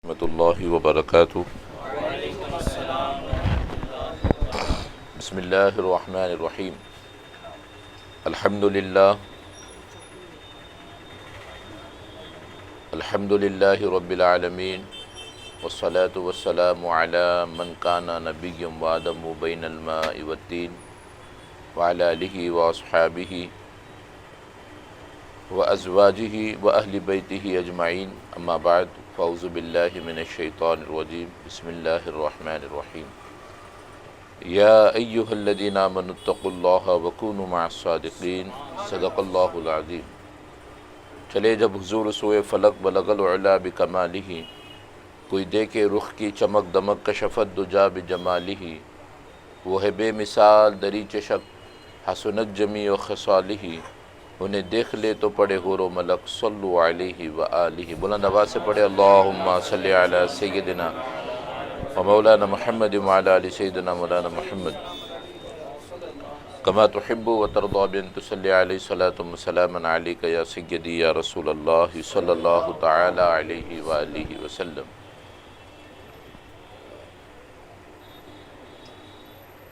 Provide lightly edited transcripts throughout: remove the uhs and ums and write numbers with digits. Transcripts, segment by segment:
ورحمۃ اللہ وبرکاتہ۔ بسم اللہ الرحمن الرحیم۔ الحمد للہ رب العالمین، والصلاة والسلام علی من کان نبیا وآدم بین الماء والطین، وعلی آلہ واصحابہ وازواجہ واہل بیتہ اجمعین، اما بعد، فاعوذ باللہ من الشیطان الرجیم، بسم اللہ الرحمن الرحیم۔ یا ایہا الذین آمنوا اتقوا اللہ وکونوا مع الصادقین، صدق اللہ العظیم۔ چلے جب حضور سوئے فلک بلغ العلا بکمالہ، کوئی دیکھے رخ کی چمک دمک کشفت دجا بجمالہ، وہ ہے بے مثال دری چشک حسنت جمیع خصالہ، انہیں دیکھ لے تو پڑھے حور و ملک صلو علیہ وآلہ۔ بلند آواز سے پڑھے اللہم صلی علی سیدنا و مولانا محمد وعلی آل سیدنا مولانا محمد کما تحب و ترضی بان تصلی علیہ صلاۃ و سلاما علیک یا سیدی یا رسول اللہ صلی اللہ تعالی علیہ وآلہ وسلم۔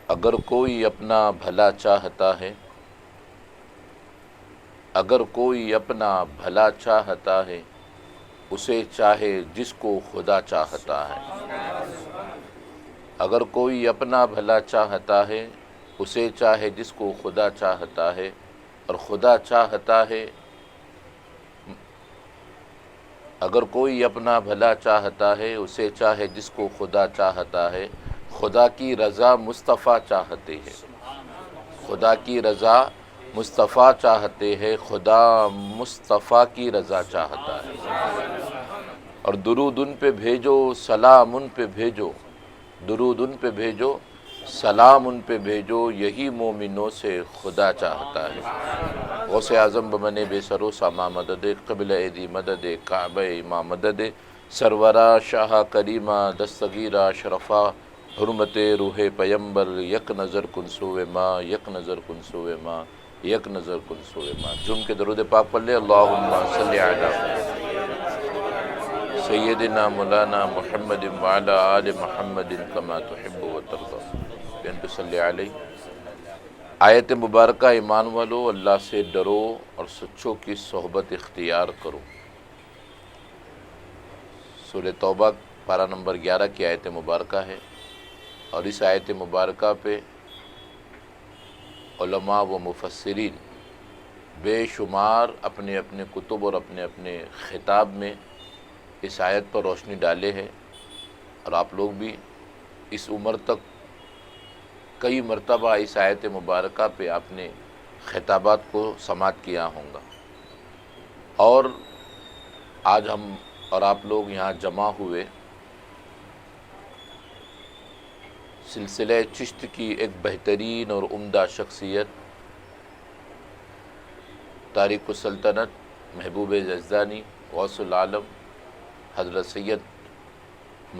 اگر کوئی اپنا بھلا چاہتا ہے، اگر کوئی اپنا بھلا چاہتا ہے، اسے چاہے جس کو خدا چاہتا ہے۔ اگر کوئی اپنا بھلا چاہتا ہے، اسے چاہے جس کو خدا چاہتا ہے، اور خدا چاہتا ہے۔ اگر کوئی اپنا بھلا چاہتا ہے، اسے چاہے جس کو خدا چاہتا ہے، خدا کی رضا مصطفیٰ چاہتے ہیں، خدا کی رضا مصطفیٰ چاہتے ہیں، خدا مصطفیٰ کی رضا چاہتا ہے۔ اور درود ان پہ بھیجو، سلام ان پہ بھیجو، درود ان پہ بھیجو، سلام ان پہ بھیجو، یہی مومنوں سے خدا چاہتا ہے۔ غوث اعظم بمن بے سرو ساما مدد، قبل ایدی مدد، کعبہ امام مدد، سرورا شاہ کریمہ دستگیرہ شرفا، حرمت روح پیمبر، یک نظر کن سوئے ماں، یک نظر کن سوئے ماں، یک نظر کن سوئے ماں۔ جم کے درود پاک پڑھ لے، اللہم صلی علی سیدنا مولانا محمد وعلی آل محمد کما تحب و ترضی بان تصلی علیہ۔ آیت مبارکہ ایمان والو، اللہ سے ڈرو اور سچوں کی صحبت اختیار کرو۔ سورہ توبہ پارہ نمبر 11 کی آیت مبارکہ ہے، اور اس آیت مبارکہ پہ علماء و مفسرین بے شمار اپنے اپنے کتب اور اپنے اپنے خطاب میں اس آیت پر روشنی ڈالے ہیں، اور آپ لوگ بھی اس عمر تک کئی مرتبہ اس آیت مبارکہ پہ آپ نے خطابات کو سماعت کیا ہوں گا۔ اور آج ہم اور آپ لوگ یہاں جمع ہوئے سلسلہ چشت کی ایک بہترین اور عمدہ شخصیت، تارک السلطنت محبوب یزدانی غوث العالم حضرت سید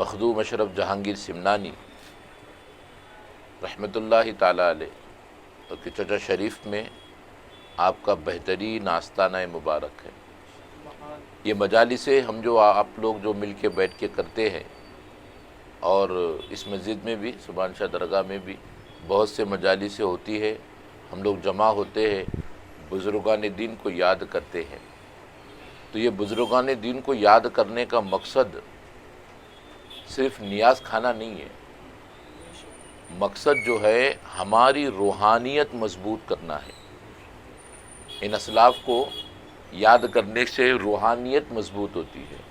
مخدوم اشرف جہانگیر سمنانی رحمۃ اللہ تعالی علیہ کے چچا شریف میں آپ کا بہترین آستانہ مبارک ہے۔ یہ مجالسیں ہم جو آپ لوگ جو مل کے بیٹھ کے کرتے ہیں، اور اس مسجد میں بھی سبحان شاہ درگاہ میں بھی بہت سے مجالسیں ہوتی ہے، ہم لوگ جمع ہوتے ہیں، بزرگان دین کو یاد کرتے ہیں۔ تو یہ بزرگان دین کو یاد کرنے کا مقصد صرف نیاز کھانا نہیں ہے، مقصد جو ہے ہماری روحانیت مضبوط کرنا ہے۔ ان اسلاف کو یاد کرنے سے روحانیت مضبوط ہوتی ہے۔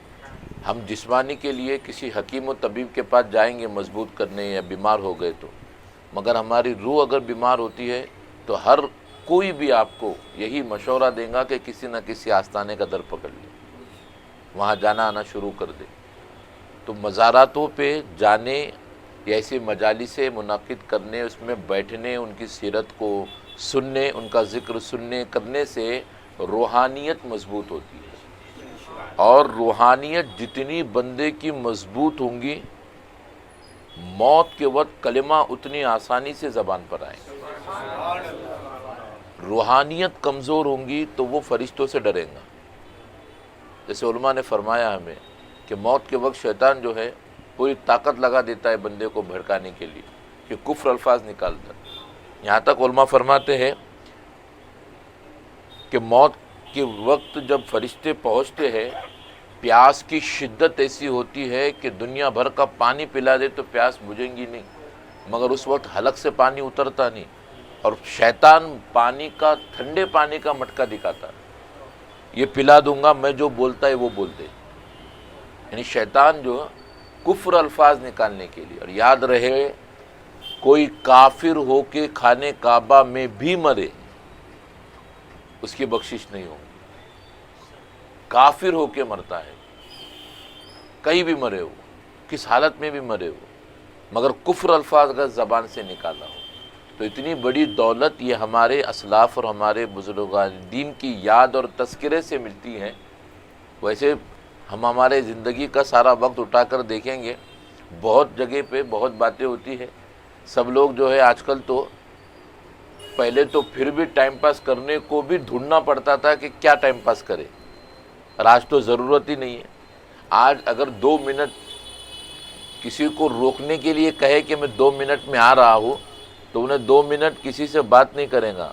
ہم جسمانی کے لیے کسی حکیم و طبیب کے پاس جائیں گے مضبوط کرنے، یا بیمار ہو گئے تو، مگر ہماری روح اگر بیمار ہوتی ہے تو ہر کوئی بھی آپ کو یہی مشورہ دے گا کہ کسی نہ کسی آستانے کا در پکڑ لے، وہاں جانا آنا شروع کر دے۔ تو مزاراتوں پہ جانے یا ایسی مجالسیں منعقد کرنے، اس میں بیٹھنے، ان کی سیرت کو سننے، ان کا ذکر سننے کرنے سے روحانیت مضبوط ہوتی ہے، اور روحانیت جتنی بندے کی مضبوط ہوں گی، موت کے وقت کلمہ اتنی آسانی سے زبان پر آئیں گے۔ روحانیت کمزور ہوں گی تو وہ فرشتوں سے ڈریں گا۔ جیسے علماء نے فرمایا ہمیں کہ موت کے وقت شیطان جو ہے پوری طاقت لگا دیتا ہے بندے کو بھڑکانے کے لیے کہ کفر الفاظ نکالتا ہے۔ یہاں تک علماء فرماتے ہیں کہ موت کے وقت جب فرشتے پہنچتے ہیں، پیاس کی شدت ایسی ہوتی ہے کہ دنیا بھر کا پانی پلا دے تو پیاس بجھیں گی نہیں، مگر اس وقت حلق سے پانی اترتا نہیں، اور شیطان پانی کا، ٹھنڈے پانی کا مٹکا دکھاتا ہے، یہ پلا دوں گا، میں جو بولتا ہے وہ بول دے۔ یعنی شیطان جو کفر الفاظ نکالنے کے لیے، اور یاد رہے کوئی کافر ہو کے خانے کعبہ میں بھی مرے اس کی بخشش نہیں ہوگی۔ کافر ہو کے مرتا ہے، کہیں بھی مرے ہو، کس حالت میں بھی مرے ہو، مگر کفر الفاظ اگر زبان سے نکالا ہو تو اتنی بڑی دولت یہ ہمارے اسلاف اور ہمارے بزرگان دین کی یاد اور تذکرے سے ملتی ہے۔ ویسے ہم ہمارے زندگی کا سارا وقت اٹھا کر دیکھیں گے، بہت جگہ پہ بہت باتیں ہوتی ہے، سب لوگ جو ہے آج کل تو، پہلے تو پھر بھی ٹائم پاس کرنے کو بھی ڈھونڈنا پڑتا تھا کہ کیا ٹائم پاس کرے، اور آج تو ضرورت ہی نہیں ہے۔ آج اگر 2 منٹ کسی کو روکنے کے لیے کہے کہ میں 2 منٹ میں آ رہا ہوں تو انہیں 2 منٹ کسی سے بات نہیں کرے گا،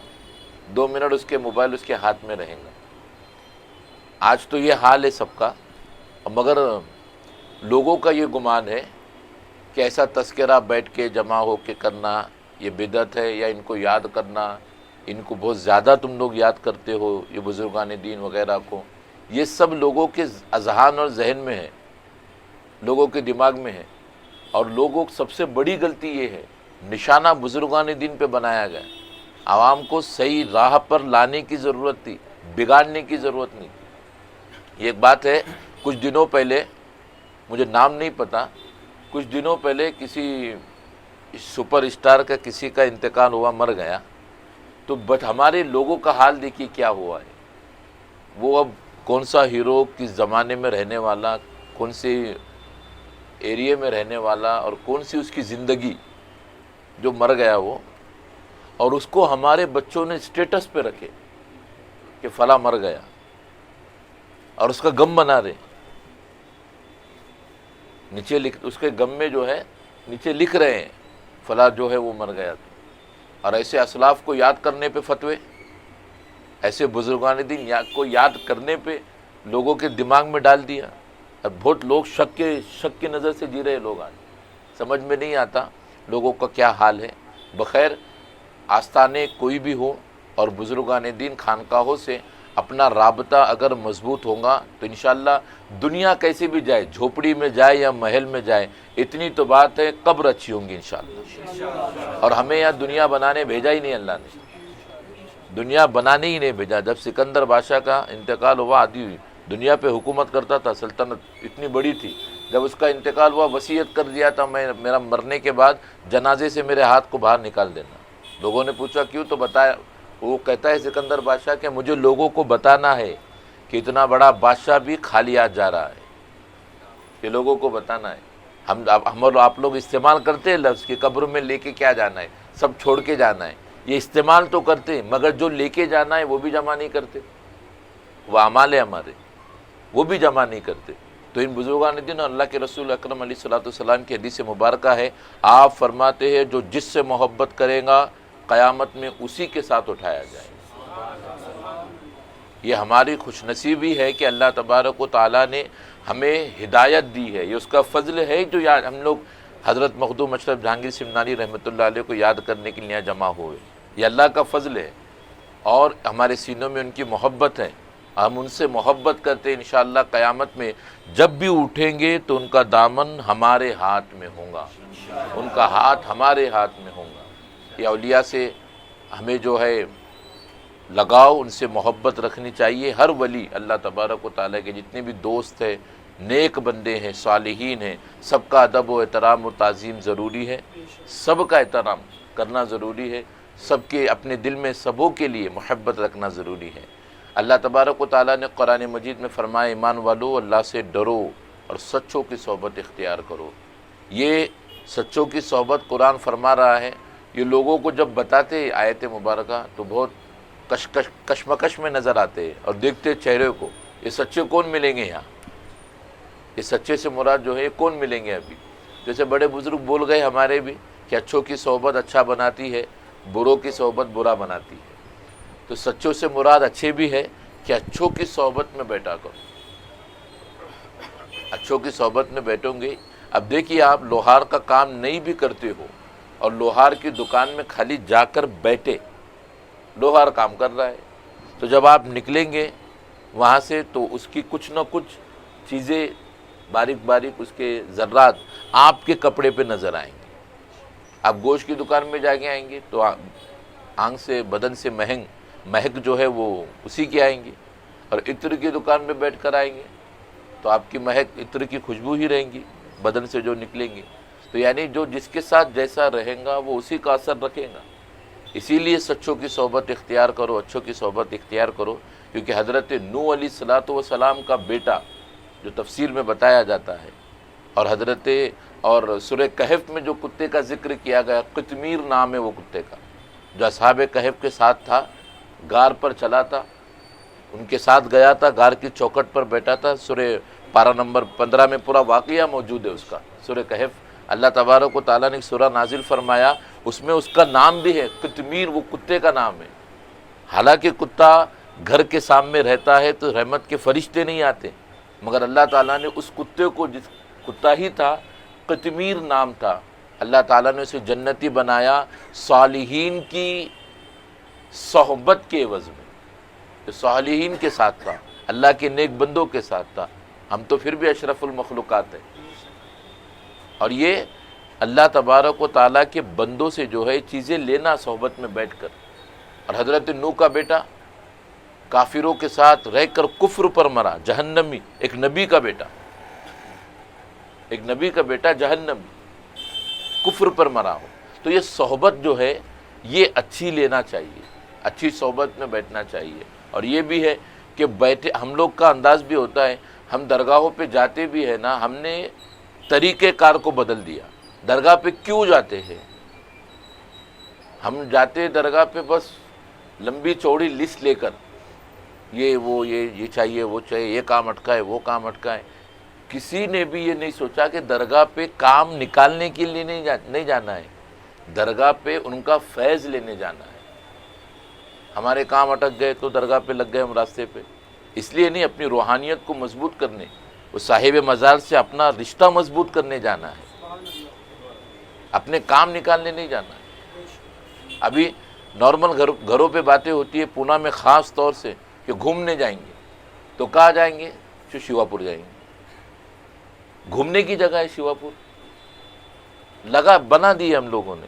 2 منٹ اس کے موبائل اس کے ہاتھ میں رہیں گا۔ آج تو یہ حال ہے سب کا، مگر لوگوں کا یہ گمان ہے کہ ایسا تذکرہ بیٹھ کے جمع ہو کے کرنا یہ بدعت ہے، یا ان کو یاد کرنا، ان کو بہت زیادہ تم لوگ یاد کرتے ہو، یہ بزرگان دین وغیرہ کو، یہ سب لوگوں کے اذہان اور ذہن میں ہے، لوگوں کے دماغ میں ہے، اور لوگوں کی سب سے بڑی غلطی یہ ہے، نشانہ بزرگان دین پہ بنایا گیا۔ عوام کو صحیح راہ پر لانے کی ضرورت تھی، بگاڑنے کی ضرورت نہیں تھی۔ یہ ایک بات ہے، کچھ دنوں پہلے، مجھے نام نہیں پتا، کچھ دنوں پہلے کسی سپر اسٹار کا کسی کا انتقال ہوا، مر گیا، تو بٹ ہمارے لوگوں کا حال دیکھیے کیا ہوا ہے۔ وہ اب کون سا ہیرو، کس زمانے میں رہنے والا، کون سے ایریے میں رہنے والا، اور کون سی اس کی زندگی، جو مر گیا وہ، اور اس کو ہمارے بچوں نے اسٹیٹس پہ رکھے کہ فلاں مر گیا، اور اس کا غم منا رہے، نیچے لکھ، اس کے غم میں جو ہے نیچے لکھ رہے ہیں فلاں جو ہے وہ مر گیا تھا۔ اور ایسے اسلاف کو یاد کرنے پہ فتوے، ایسے بزرگان دین کو یاد کرنے پہ لوگوں کے دماغ میں ڈال دیا۔ اب بہت لوگ شک کی نظر سے جی رہے لوگ، آج سمجھ میں نہیں آتا لوگوں کا کیا حال ہے۔ بخیر آستانے کوئی بھی ہو اور بزرگان دین خانقاہوں سے اپنا رابطہ اگر مضبوط ہوگا تو انشاءاللہ دنیا کیسے بھی جائے، جھوپڑی میں جائے یا محل میں جائے، اتنی تو بات ہے قبر اچھی ہوں گی انشاءاللہ۔ اور ہمیں یہاں دنیا بنانے بھیجا ہی نہیں، اللہ نے دنیا بنانے ہی نہیں بھیجا۔ جب سکندر بادشاہ کا انتقال ہوا، آدھی دنیا پہ حکومت کرتا تھا، سلطنت اتنی بڑی تھی، جب اس کا انتقال ہوا وصیت کر دیا تھا، میرا مرنے کے بعد جنازے سے میرے ہاتھ کو باہر نکال دینا۔ لوگوں نے پوچھا کیوں، تو بتایا، وہ کہتا ہے سکندر بادشاہ کہ مجھے لوگوں کو بتانا ہے کہ اتنا بڑا بادشاہ بھی خالی ہاتھ جا رہا ہے، یہ لوگوں کو بتانا ہے۔ ہم اور آپ لوگ استعمال کرتے ہیں لفظ کہ قبر میں لے کے کیا جانا ہے، سب چھوڑ کے جانا ہے، یہ استعمال تو کرتے ہیں، مگر جو لے کے جانا ہے وہ بھی جمع نہیں کرتے، وہ اعمال ہے ہمارے، وہ بھی جمع نہیں کرتے۔ تو ان بزرگان دین اور اللہ کے رسول اکرم علیہ الصلوۃ والسلام کی حدیث مبارکہ ہے، آپ فرماتے ہیں جو جس سے محبت کرے گا قیامت میں اسی کے ساتھ اٹھایا جائے گا۔ یہ ہماری خوش نصیبی ہے کہ اللہ تبارک و تعالیٰ نے ہمیں ہدایت دی ہے، یہ اس کا فضل ہے جو ہم لوگ حضرت مخدوم اشرف جہانگیر سمنانی رحمۃ اللہ علیہ کو یاد کرنے کے لیے جمع ہوئے، یہ اللہ کا فضل ہے، اور ہمارے سینوں میں ان کی محبت ہے، ہم ان سے محبت کرتے ہیں۔ انشاءاللہ قیامت میں جب بھی اٹھیں گے تو ان کا دامن ہمارے ہاتھ میں ہوگا، ان کا ہاتھ ہمارے ہاتھ میں ہوگا۔ یہ اولیاء سے ہمیں جو ہے لگاؤ، ان سے محبت رکھنی چاہیے۔ ہر ولی اللہ تبارک و تعالیٰ کے جتنے بھی دوست ہیں، نیک بندے ہیں، صالحین ہیں، سب کا ادب و احترام و تعظیم ضروری ہے، سب کا احترام کرنا ضروری ہے، سب کے اپنے دل میں سبوں کے لیے محبت رکھنا ضروری ہے۔ اللہ تبارک و تعالیٰ نے قرآن مجید میں فرمایا، ایمان والو اللہ سے ڈرو اور سچوں کی صحبت اختیار کرو۔ یہ سچوں کی صحبت قرآن فرما رہا ہے، یہ لوگوں کو جب بتاتے آیت مبارکہ تو بہت کشمکش میں نظر آتے ہیں، اور دیکھتے چہرے کو، یہ سچے کون ملیں گے یہاں، یہ سچے سے مراد جو ہے یہ کون ملیں گے ابھی؟ جیسے بڑے بزرگ بول گئے ہمارے بھی کہ اچھوں کی صحبت اچھا بناتی ہے، بروں کی صحبت برا بناتی ہے۔ تو سچوں سے مراد اچھے بھی ہے کہ اچھوں کی صحبت میں بیٹھا کرو، اچھوں کی صحبت میں بیٹھوں گے۔ اب دیکھیے آپ لوہار کا کام نہیں بھی کرتے ہو اور لوہار کی دکان میں خالی جا کر بیٹھے، لوہار کام کر رہا ہے، تو جب آپ نکلیں گے وہاں سے تو اس کی کچھ نہ کچھ چیزیں باریک باریک اس کے ذرات آپ کے کپڑے پہ نظر آئیں گے۔ آپ گوشت کی دکان میں جا کے آئیں گے تو آنکھ سے بدن سے مہک جو ہے وہ اسی کی آئیں گی، اور عطر کی دکان میں بیٹھ کر آئیں گے تو آپ کی مہک عطر کی خوشبو ہی رہیں گی بدن سے جو نکلیں گی۔ تو یعنی جو جس کے ساتھ جیسا رہیں گا وہ اسی کا اثر رکھے گا۔ اسی لیے سچوں کی صحبت اختیار کرو، اچھوں کی صحبت اختیار کرو، کیونکہ حضرت نوح علیہ الصلوۃ والسلام کا بیٹا جو تفسیر میں بتایا جاتا ہے، اور سورہ کہف میں جو کتے کا ذکر کیا گیا، قطمیر نام ہے وہ کتے کا، جو اصحاب کہف کے ساتھ تھا، غار پر چلا تھا، ان کے ساتھ گیا تھا، غار کی چوکھٹ پر بیٹھا تھا۔ سورہ پارہ نمبر 15 میں پورا واقعہ موجود ہے اس کا، سورہ کہف۔ اللہ تبارک و تعالیٰ نے ایک سورہ نازل فرمایا، اس میں اس کا نام بھی ہے قطمیر، وہ کتے کا نام ہے۔ حالانکہ کتا گھر کے سامنے رہتا ہے تو رحمت کے فرشتے نہیں آتے، مگر اللہ تعالیٰ نے اس کتے کو، جس کتا ہی تھا، قطمیر نام تھا، اللہ تعالیٰ نے اسے جنتی بنایا صالحین کی صحبت کے عوض میں، جو صالحین کے ساتھ تھا، اللہ کے نیک بندوں کے ساتھ تھا۔ ہم تو پھر بھی اشرف المخلوقات ہیں، اور یہ اللہ تبارک و تعالیٰ کے بندوں سے جو ہے چیزیں لینا صحبت میں بیٹھ کر۔ اور حضرت نوح کا بیٹا کافروں کے ساتھ رہ کر کفر پر مرا، جہنمی، ایک نبی کا بیٹا جہنمی، کفر پر مرا ہو۔ تو یہ صحبت جو ہے یہ اچھی لینا چاہیے، اچھی صحبت میں بیٹھنا چاہیے۔ اور یہ بھی ہے کہ بیٹھے، ہم لوگ کا انداز بھی ہوتا ہے، ہم درگاہوں پہ جاتے بھی ہے نا، ہم نے طریقہ کار کو بدل دیا۔ درگاہ پہ کیوں جاتے ہیں؟ ہم جاتے درگاہ پہ بس لمبی چوڑی لسٹ لے کر، یہ چاہیے، وہ چاہیے، یہ کام اٹکا ہے، وہ کام اٹکا ہے۔ کسی نے بھی یہ نہیں سوچا کہ درگاہ پہ کام نکالنے کے لیے نہیں جانا ہے، درگاہ پہ ان کا فیض لینے جانا ہے۔ ہمارے کام اٹک گئے تو درگاہ پہ لگ گئے ہم راستے پہ، اس لیے نہیں، اپنی روحانیت کو مضبوط کرنے، وہ صاحب مزار سے اپنا رشتہ مضبوط کرنے جانا ہے، اپنے کام نکالنے نہیں جانا ہے۔ ابھی نارمل گھروں پہ باتیں ہوتی ہے، پونا میں خاص طور سے کہ گھومنے جائیں گے، تو کہاں جائیں گے؟ شیواپور جائیں گے۔ گھومنے کی جگہ ہے شیواپور، بنا دی ہم لوگوں نے،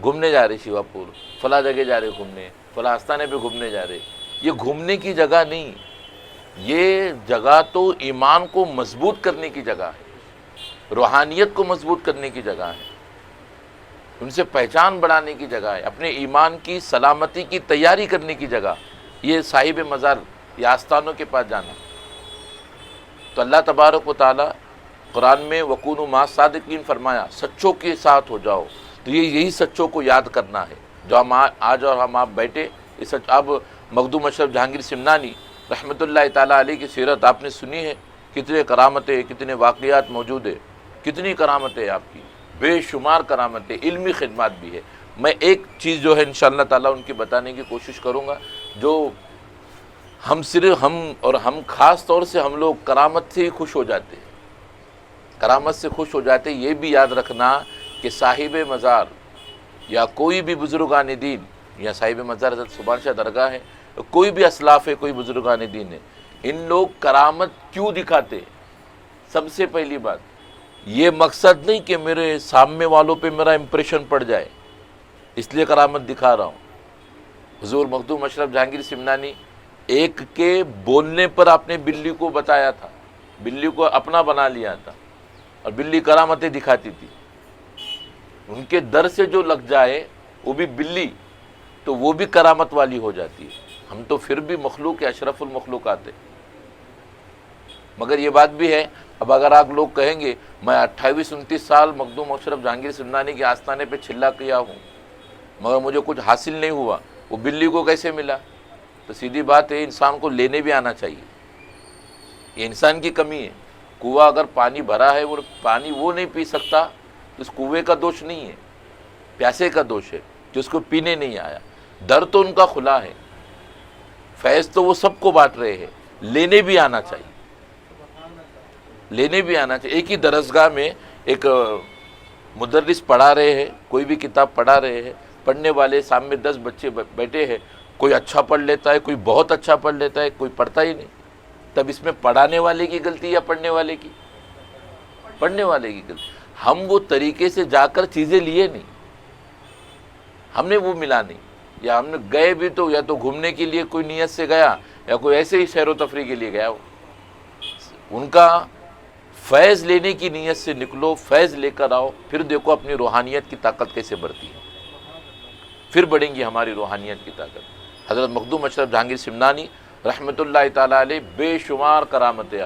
گھومنے جا رہے شیواپور، فلاں جگہ جا رہے گھومنے، فلاں آستانے پہ گھومنے جا رہے۔ یہ گھومنے کی جگہ نہیں، یہ جگہ تو ایمان کو مضبوط کرنے کی جگہ ہے، روحانیت کو مضبوط کرنے کی جگہ ہے، ان سے پہچان بڑھانے کی جگہ ہے، اپنے ایمان کی سلامتی کی تیاری کرنے کی جگہ۔ یہ صاحب مزار یا آستانوں کے پاس جانا۔ تو اللہ تبارک و تعالیٰ قرآن میں وَكُونُوا مَعَ الصَّادِقِينَ فرمایا، سچوں کے ساتھ ہو جاؤ۔ تو یہی سچوں کو یاد کرنا ہے جو ہم آج اور ہم آپ بیٹھے۔ اب مخدوم اشرف جہانگیر سمنانی رحمۃ اللہ تعالیٰ علیہ کی سیرت آپ نے سنی ہے، کتنے کرامتیں، کتنے واقعات موجود ہیں، کتنی کرامتیں آپ کی، بے شمار کرامتیں، علمی خدمات بھی ہے۔ میں ایک چیز جو ہے انشاءاللہ تعالیٰ ان کی بتانے کی کوشش کروں گا، جو ہم خاص طور سے ہم لوگ کرامت سے ہی خوش ہو جاتے ہیں، کرامت سے خوش ہو جاتے ہیں۔ یہ بھی یاد رکھنا کہ صاحب مزار یا کوئی بھی بزرگان دین، یا صاحب مزار حضرت سبحان شاہ درگاہ ہے، کوئی بھی اسلاف ہے، کوئی بزرگان دین ہے، ان لوگ کرامت کیوں دکھاتے؟ سب سے پہلی بات یہ مقصد نہیں کہ میرے سامنے والوں پہ میرا امپریشن پڑ جائے، اس لیے کرامت دکھا رہا ہوں۔ حضور مخدوم اشرف جہانگیر سمنانی ایک کے بولنے پر آپ نے بلی کو بتایا تھا، بلی کو اپنا بنا لیا تھا، اور بلی کرامتیں دکھاتی تھی۔ ان کے در سے جو لگ جائے وہ بھی بلی، تو وہ بھی کرامت والی ہو جاتی ہے۔ ہم تو پھر بھی مخلوق اشرف المخلوقات ہیں۔ مگر یہ بات بھی ہے، اب اگر آپ لوگ کہیں گے میں 28-29 سال مخدوم اشرف جہانگیر سمنانی کے آستانے پہ چلا کیا ہوں مگر مجھے کچھ حاصل نہیں ہوا، وہ بلی کو کیسے ملا؟ تو سیدھی بات ہے، انسان کو لینے بھی آنا چاہیے، یہ انسان کی کمی ہے۔ کنواں اگر پانی بھرا ہے وہ پانی وہ نہیں پی سکتا تو اس کنویں کا دوش نہیں ہے، پیاسے کا دوش ہے کہ اس کو پینے نہیں آیا۔ در تو ان کا کھلا ہے، فیض تو وہ سب کو بانٹ رہے ہیں، لینے بھی آنا چاہیے، لینے بھی آنا چاہیے۔ ایک ہی درسگاہ میں ایک مدرس پڑھا رہے ہیں، کوئی بھی کتاب پڑھا رہے ہیں، پڑھنے والے سامنے 10 بچے بیٹھے ہیں، کوئی اچھا پڑھ لیتا ہے، کوئی بہت اچھا پڑھ لیتا ہے، کوئی پڑھتا ہی نہیں، تب اس میں پڑھانے والے کی غلطی یا پڑھنے والے کی؟ پڑھنے والے کی غلطی۔ ہم وہ طریقے سے جا کر چیزیں لیے نہیں، ہم نے وہ ملا نہیں، یا ہم نے گئے بھی تو یا تو گھومنے کے لیے کوئی نیت سے گیا یا کوئی ایسے ہی سیر و تفریح کے لیے گیا۔ ان کا فیض لینے کی نیت سے نکلو، فیض لے کر آؤ، پھر دیکھو اپنی روحانیت کی طاقت کیسے بڑھتی ہے، پھر بڑھیں گی ہماری روحانیت کی طاقت۔ حضرت مخدوم اشرف جہانگیر سمنانی رحمۃ اللہ تعالیٰ علیہ بے شمار کرامتیں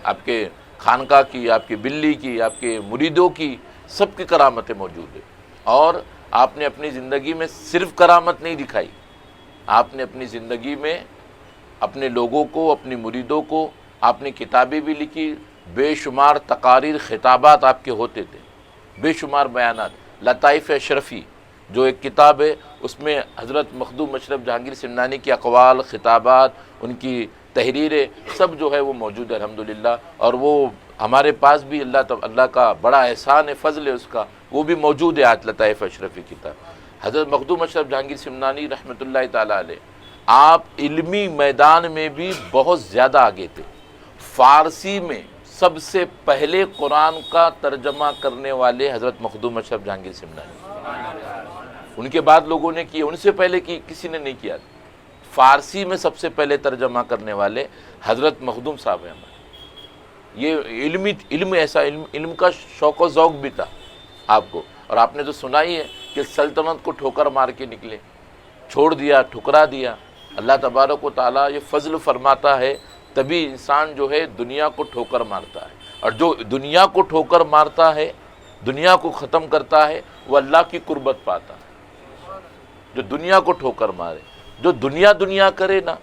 آپ کے خانقاہ کی، آپ کی بلی کی، آپ کے مریدوں کی، سب کی کرامتیں موجود ہیں۔ اور آپ نے اپنی زندگی میں صرف کرامت نہیں دکھائی، آپ نے اپنی زندگی میں اپنے لوگوں کو، اپنے مریدوں کو، آپ نے کتابیں بھی لکھی، بے شمار تقاریر، خطابات آپ کے ہوتے تھے، بے شمار بیانات۔ لطائف اشرفی جو ایک کتاب ہے، اس میں حضرت مخدوم اشرف جہانگیر سمنانی کے اقوال، خطابات، ان کی تحریریں سب جو ہے وہ موجود ہے الحمدللہ، اور وہ ہمارے پاس بھی اللہ کا بڑا احسان ہے، فضل ہے اس کا، وہ بھی موجود ہے آج لطائف اشرفی کتاب۔ حضرت مخدوم اشرف جہانگیر سمنانی رحمۃ اللہ تعالیٰ علیہ آپ علمی میدان میں بھی بہت زیادہ آگے تھے۔ فارسی میں سب سے پہلے قرآن کا ترجمہ کرنے والے حضرت مخدوم اشرف جہانگیر سمنانی، ان کے بعد لوگوں نے کیا، ان سے پہلے کسی نے نہیں کیا۔ فارسی میں سب سے پہلے ترجمہ کرنے والے حضرت مخدوم صاحب ہیں ہمارے۔ یہ علم ایسا علم کا شوق و ذوق بھی تھا آپ کو، اور آپ نے تو سنا ہی ہے کہ سلطنت کو ٹھوکر مار کے نکلے، چھوڑ دیا، ٹھکرا دیا۔ اللہ تبارک و تعالیٰ یہ فضل فرماتا ہے، تبھی انسان جو ہے دنیا کو ٹھوکر مارتا ہے، اور جو دنیا کو ٹھوکر مارتا ہے، دنیا کو ختم کرتا ہے، وہ اللہ کی قربت پاتا ہے۔ جو دنیا کو ٹھوکر مارے، جو دنیا کرے نا،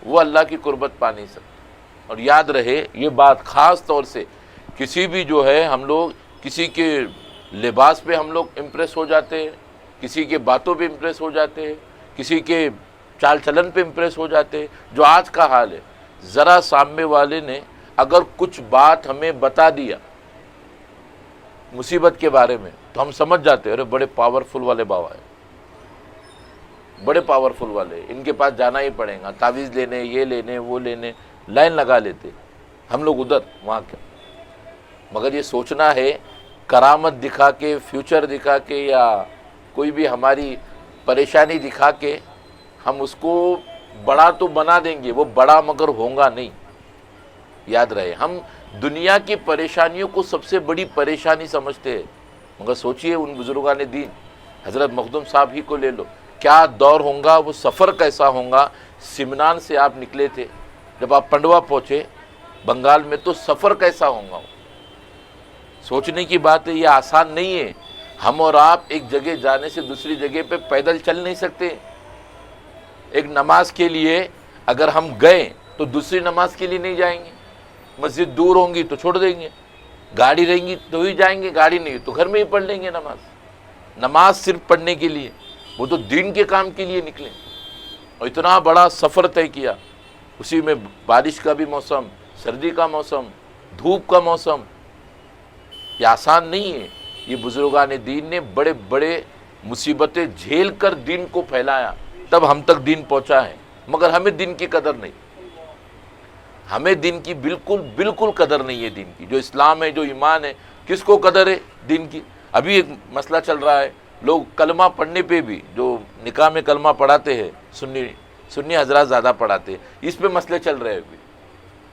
وہ اللہ کی قربت پا نہیں سکتا۔ اور یاد رہے یہ بات خاص طور سے، کسی بھی جو ہے ہم لوگ کسی کے لباس پہ ہم لوگ امپریس ہو جاتے ہیں، کسی کے باتوں پہ امپریس ہو جاتے ہیں، کسی کے چال چلن پہ امپریس ہو جاتے ہیں۔ جو آج کا حال ہے، ذرا سامنے والے نے اگر کچھ بات ہمیں بتا دیا مصیبت کے بارے میں تو ہم سمجھ جاتے ہیں، ارے بڑے پاورفل والے بابا ہیں، بڑے پاورفل والے، ان کے پاس جانا ہی پڑے گا، تعویذ لینے، یہ لینے، وہ لینے، لائن لگا لیتے ہم لوگ ادھر وہاں کے۔ مگر یہ سوچنا ہے کرامت دکھا کے، فیوچر دکھا کے، یا کوئی بھی ہماری پریشانی دکھا کے ہم اس کو بڑا تو بنا دیں گے، وہ بڑا مگر ہوگا نہیں۔ یاد رہے، ہم دنیا کی پریشانیوں کو سب سے بڑی پریشانی سمجھتے ہیں، مگر سوچئے ان بزرگان دین، حضرت مخدوم صاحب ہی کو لے لو، کیا دور ہوگا، وہ سفر کیسا ہوگا۔ سمنان سے آپ نکلے تھے، جب آپ پنڈوا پہنچے بنگال میں، تو سفر کیسا ہوگا، سوچنے کی بات ہے، یہ آسان نہیں ہے۔ ہم اور آپ ایک جگہ جانے سے دوسری جگہ پہ پیدل چل نہیں سکتے۔ ایک نماز کے لیے اگر ہم گئے تو دوسری نماز کے لیے نہیں جائیں گے، مسجد دور ہوں گی تو چھوڑ دیں گے، گاڑی رہیں گی تو ہی جائیں گے، گاڑی نہیں تو گھر میں ہی پڑھ لیں گے نماز صرف پڑھنے کے لیے، وہ تو دین کے کام کے لیے نکلے، اور اتنا بڑا سفر طے کیا، اسی میں بارش کا بھی موسم، سردی کا موسم، دھوپ کا موسم، یہ آسان نہیں ہے۔ یہ بزرگان دین نے بڑے بڑے مصیبتیں جھیل کر دین کو پھیلایا، تب ہم تک دین پہنچا ہے، مگر ہمیں دین کی قدر نہیں، ہمیں دین کی بالکل قدر نہیں ہے۔ دین کی جو اسلام ہے، جو ایمان ہے، کس کو قدر ہے دین کی؟ ابھی ایک مسئلہ چل رہا ہے، لوگ کلمہ پڑھنے پہ بھی، جو نکاح میں کلمہ پڑھاتے ہیں، سنی حضرات زیادہ پڑھاتے ہیں، اس پہ مسئلے چل رہے ہیں۔ ابھی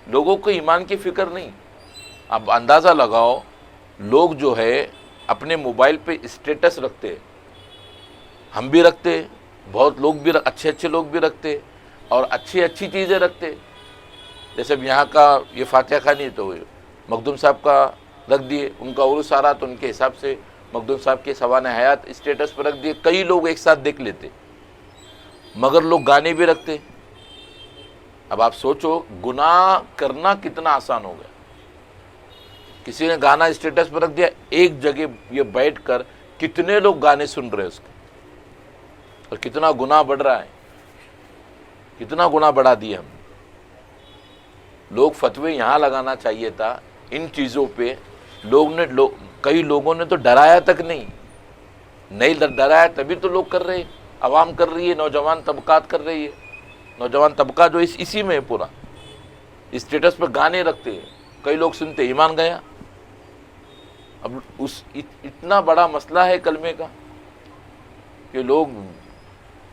لوگوں کو ایمان کی فکر نہیں۔ اب اندازہ لگاؤ، لوگ جو ہے اپنے موبائل پہ اسٹیٹس رکھتے ہیں، ہم بھی رکھتے ہیں، بہت لوگ بھی اچھے لوگ بھی رکھتے، اور اچھی چیزیں رکھتے، جیسے یہاں کا یہ فاتحہ خوانی تو مخدوم صاحب کا رکھ دیے، ان کا عرس آ رہا تو ان کے حساب سے مخدوم صاحب کے سوانح حیات اسٹیٹس پر رکھ دیے، کئی لوگ ایک ساتھ دیکھ لیتے، مگر لوگ گانے بھی رکھتے۔ اب آپ سوچو گناہ کرنا کتنا آسان ہو گیا، کسی نے گانا اسٹیٹس پر رکھ دیا، ایک جگہ یہ بیٹھ کر کتنے لوگ گانے سن رہے اس کے، اور کتنا گناہ بڑھ رہا ہے، کتنا گناہ بڑھا دیا ہم نے۔ لوگ فتوے یہاں لگانا چاہیے تھا ان چیزوں پہ، کئی لوگوں نے تو ڈرایا تک نہیں ڈرایا، تبھی تو لوگ کر رہے ہیں، عوام کر رہی ہے، نوجوان طبقات کر رہی ہے، نوجوان طبقہ جو اسی میں ہے پورا، اسٹیٹس پہ گانے رکھتے ہیں، کئی لوگ سنتے، ایمان گیا۔ اب اتنا بڑا مسئلہ ہے کلمے کا کہ لوگ،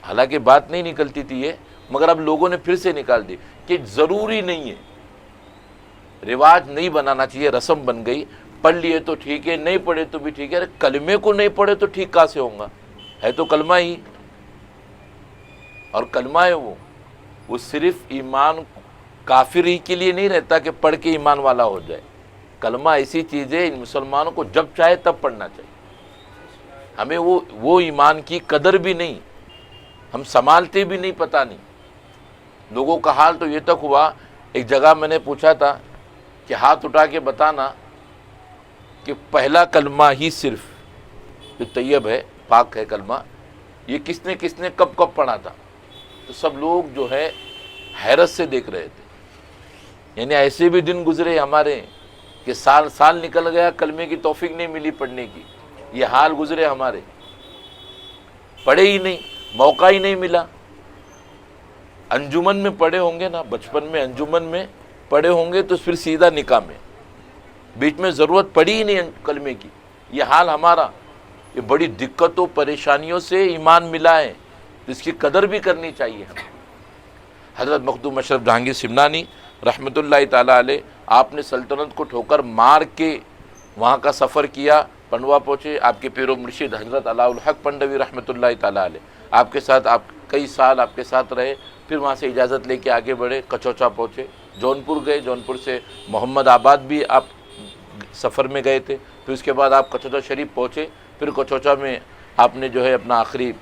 حالانکہ بات نہیں نکلتی تھی یہ، مگر اب لوگوں نے پھر سے نکال دی کہ ضروری نہیں ہے، رواج نہیں بنانا چاہیے، رسم بن گئی، پڑھ لیے تو ٹھیک ہے، نہیں پڑھے تو بھی ٹھیک ہے۔ ارے کلمے کو نہیں پڑھے تو ٹھیک کہاں سے ہوگا؟ ہے تو کلمہ ہی، اور کلمہ ہے وہ صرف ایمان کافر ہی کے لیے نہیں رہتا کہ پڑھ کے ایمان والا ہو جائے۔ کلمہ ایسی چیز ہے، ان مسلمانوں کو جب چاہے تب پڑھنا چاہیے۔ ہمیں وہ ایمان کی قدر بھی نہیں، ہم سنبھالتے بھی نہیں، پتہ نہیں۔ لوگوں کا حال تو یہ تک ہوا، ایک جگہ میں نے پوچھا تھا کہ ہاتھ اٹھا کے بتانا کہ پہلا کلمہ ہی صرف جو طیب ہے، پاک ہے کلمہ، یہ کس نے کب پڑھا تھا؟ تو سب لوگ جو ہے حیرت سے دیکھ رہے تھے۔ یعنی ایسے بھی دن گزرے ہمارے کہ سال نکل گیا، کلمے کی توفیق نہیں ملی پڑھنے کی، یہ حال گزرے ہمارے، پڑھے ہی نہیں، موقع ہی نہیں ملا۔ انجمن میں پڑھے ہوں گے نا، بچپن میں انجمن میں پڑھے ہوں گے تو پھر سیدھا نکاح میں، بیچ میں ضرورت پڑی ہی نہیں کلمے کی۔ یہ حال ہمارا، یہ بڑی دقتوں پریشانیوں سے ایمان ملا ہے، تو اس کی قدر بھی کرنی چاہیے ہمیں۔ حضرت مخدوم اشرف جہانگیر سمنانی رحمۃ اللہ تعالیٰ علیہ، آپ نے سلطنت کو ٹھوکر مار کے وہاں کا سفر کیا، پنڈوا پہنچے، آپ کے پیر و مرشد حضرت علاء الحق پنڈوی رحمۃ اللہ تعالیٰ علیہ آپ کے ساتھ، آپ کئی سال آپ کے ساتھ رہے، پھر وہاں سے اجازت لے کے آگے بڑھے، کچوچا پہنچے، جونپور گئے، جونپور سے محمد آباد بھی آپ سفر میں گئے تھے، پھر اس کے بعد آپ کچوچا شریف پہنچے، پھر کچوچا میں آپ نے جو ہے اپنا آخری